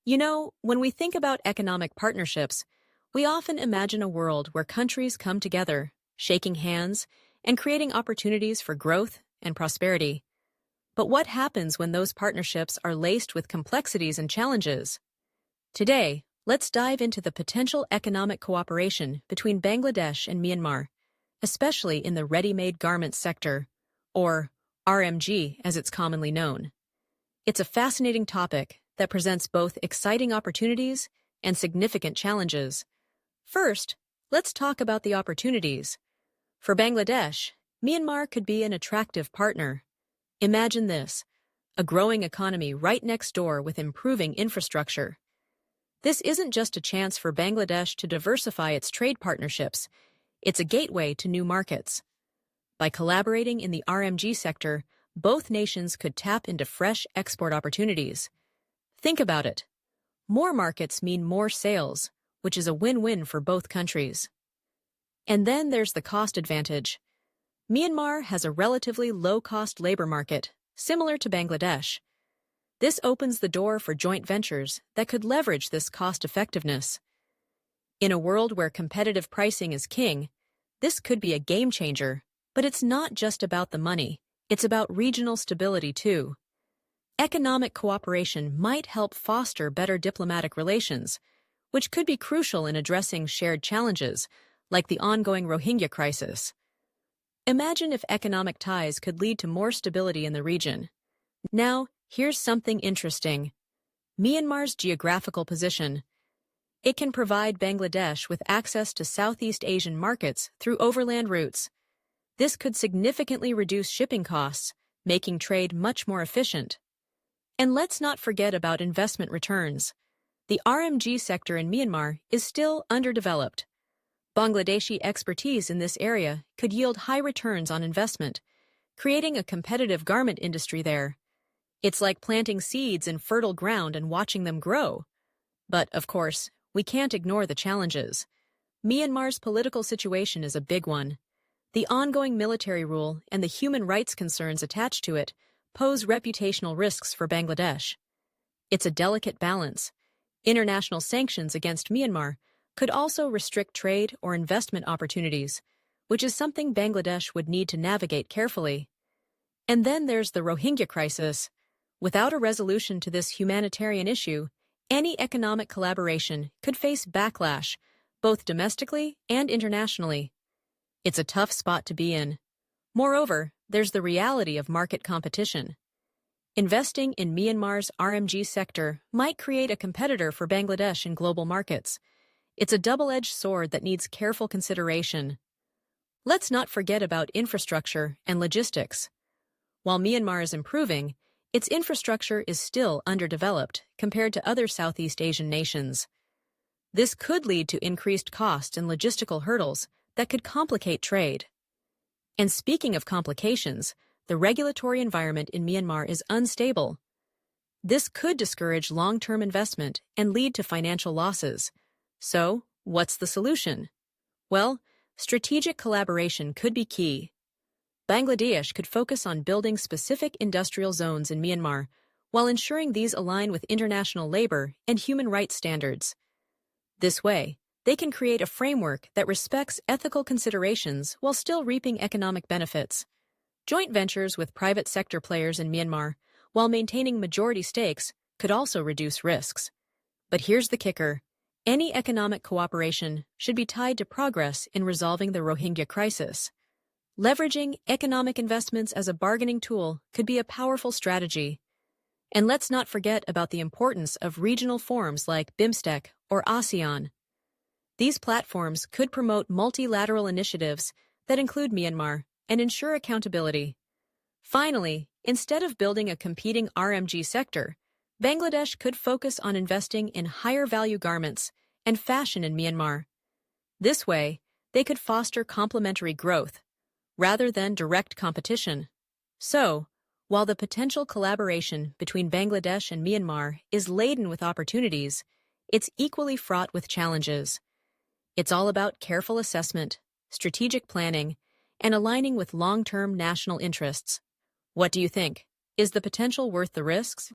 When we think about economic partnerships, we often imagine a world where countries come together, shaking hands, and creating opportunities for growth and prosperity. But what happens when those partnerships are laced with complexities and challenges? Today, let's dive into the potential economic cooperation between Bangladesh and Myanmar, especially in the ready-made garments sector, or RMG as it's commonly known. It's a fascinating topic that presents both exciting opportunities and significant challenges. First, let's talk about the opportunities. For Bangladesh, Myanmar could be an attractive partner. Imagine this: a growing economy right next door with improving infrastructure. This isn't just a chance for Bangladesh to diversify its trade partnerships, it's a gateway to new markets. By collaborating in the RMG sector, both nations could tap into fresh export opportunities. Think about it. More markets mean more sales, which is a win-win for both countries. And then there's the cost advantage. Myanmar has a relatively low-cost labor market, similar to Bangladesh. This opens the door for joint ventures that could leverage this cost-effectiveness. In a world where competitive pricing is king, this could be a game-changer, but it's not just about the money, it's about regional stability too. Economic cooperation might help foster better diplomatic relations, which could be crucial in addressing shared challenges, like the ongoing Rohingya crisis. Imagine if economic ties could lead to more stability in the region. Now, here's something interesting. Myanmar's geographical position. It can provide Bangladesh with access to Southeast Asian markets through overland routes. This could significantly reduce shipping costs, making trade much more efficient. And let's not forget about investment returns. The RMG sector in Myanmar is still underdeveloped. Bangladeshi expertise in this area could yield high returns on investment, creating a competitive garment industry there. It's like planting seeds in fertile ground and watching them grow. But, of course, we can't ignore the challenges. Myanmar's political situation is a big one. The ongoing military rule and the human rights concerns attached to it pose reputational risks for Bangladesh. It's a delicate balance. International sanctions against Myanmar could also restrict trade or investment opportunities, which is something Bangladesh would need to navigate carefully. And then there's the Rohingya crisis. Without a resolution to this humanitarian issue, any economic collaboration could face backlash, both domestically and internationally. It's a tough spot to be in. Moreover, there's the reality of market competition. Investing in Myanmar's RMG sector might create a competitor for Bangladesh in global markets. It's a double-edged sword that needs careful consideration. Let's not forget about infrastructure and logistics. While Myanmar is improving, its infrastructure is still underdeveloped compared to other Southeast Asian nations. This could lead to increased costs and logistical hurdles that could complicate trade. And speaking of complications, the regulatory environment in Myanmar is unstable. This could discourage long-term investment and lead to financial losses. So, what's the solution? Well, strategic collaboration could be key. Bangladesh could focus on building specific industrial zones in Myanmar while ensuring these align with international labor and human rights standards. This way, they can create a framework that respects ethical considerations while still reaping economic benefits. Joint ventures with private sector players in Myanmar, while maintaining majority stakes, could also reduce risks. But here's the kicker. Any economic cooperation should be tied to progress in resolving the Rohingya crisis. Leveraging economic investments as a bargaining tool could be a powerful strategy. And let's not forget about the importance of regional forums like BIMSTEC or ASEAN. These platforms could promote multilateral initiatives that include Myanmar and ensure accountability. Finally, instead of building a competing RMG sector, Bangladesh could focus on investing in higher-value garments and fashion in Myanmar. This way, they could foster complementary growth, rather than direct competition. So, while the potential collaboration between Bangladesh and Myanmar is laden with opportunities, it's equally fraught with challenges. It's all about careful assessment, strategic planning, and aligning with long-term national interests. What do you think? Is the potential worth the risks?